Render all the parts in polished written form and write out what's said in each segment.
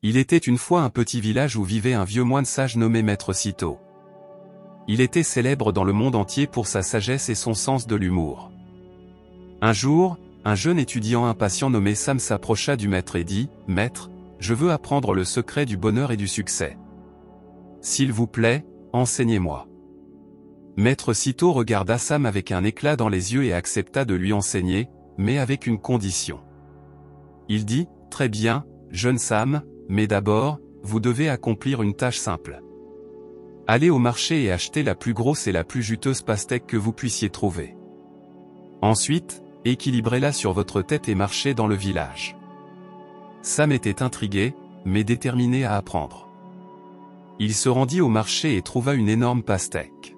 Il était une fois un petit village où vivait un vieux moine sage nommé Maître Cîteaux. Il était célèbre dans le monde entier pour sa sagesse et son sens de l'humour. Un jour, un jeune étudiant impatient nommé Sam s'approcha du maître et dit « Maître, je veux apprendre le secret du bonheur et du succès. S'il vous plaît, enseignez-moi. » Maître Cîteaux regarda Sam avec un éclat dans les yeux et accepta de lui enseigner, mais avec une condition. Il dit « Très bien, jeune Sam, mais d'abord, vous devez accomplir une tâche simple. Allez au marché et achetez la plus grosse et la plus juteuse pastèque que vous puissiez trouver. Ensuite, équilibrez-la sur votre tête et marchez dans le village. » Sam était intrigué, mais déterminé à apprendre. Il se rendit au marché et trouva une énorme pastèque.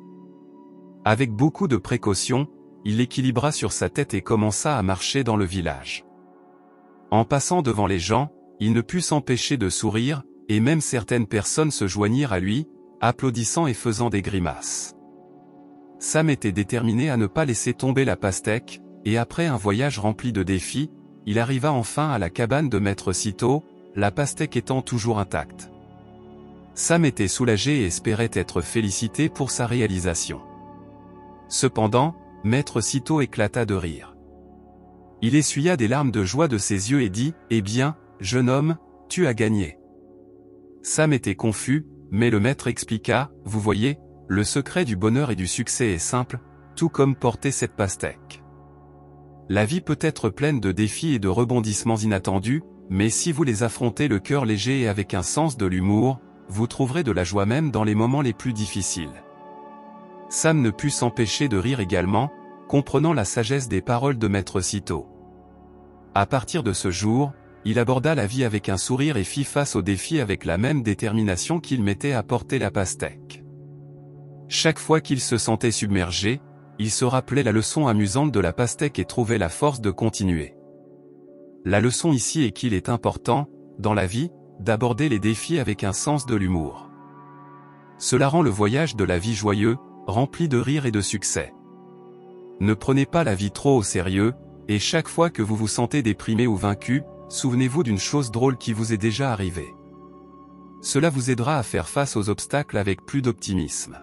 Avec beaucoup de précautions, il l'équilibra sur sa tête et commença à marcher dans le village. En passant devant les gens, il ne put s'empêcher de sourire, et même certaines personnes se joignirent à lui, applaudissant et faisant des grimaces. Sam était déterminé à ne pas laisser tomber la pastèque, et après un voyage rempli de défis, il arriva enfin à la cabane de Maître Cîteaux, la pastèque étant toujours intacte. Sam était soulagé et espérait être félicité pour sa réalisation. Cependant, Maître Cîteaux éclata de rire. Il essuya des larmes de joie de ses yeux et dit « Eh bien, jeune homme, tu as gagné. » Sam était confus, mais le maître expliqua « Vous voyez, le secret du bonheur et du succès est simple, tout comme porter cette pastèque. La vie peut être pleine de défis et de rebondissements inattendus, mais si vous les affrontez le cœur léger et avec un sens de l'humour, vous trouverez de la joie même dans les moments les plus difficiles. » Sam ne put s'empêcher de rire également, comprenant la sagesse des paroles de Maître Cîteaux. À partir de ce jour, il aborda la vie avec un sourire et fit face aux défis avec la même détermination qu'il mettait à porter la pastèque. Chaque fois qu'il se sentait submergé, il se rappelait la leçon amusante de la pastèque et trouvait la force de continuer. La leçon ici est qu'il est important, dans la vie, d'aborder les défis avec un sens de l'humour. Cela rend le voyage de la vie joyeux, rempli de rire et de succès. Ne prenez pas la vie trop au sérieux, et chaque fois que vous vous sentez déprimé ou vaincu, souvenez-vous d'une chose drôle qui vous est déjà arrivée. Cela vous aidera à faire face aux obstacles avec plus d'optimisme.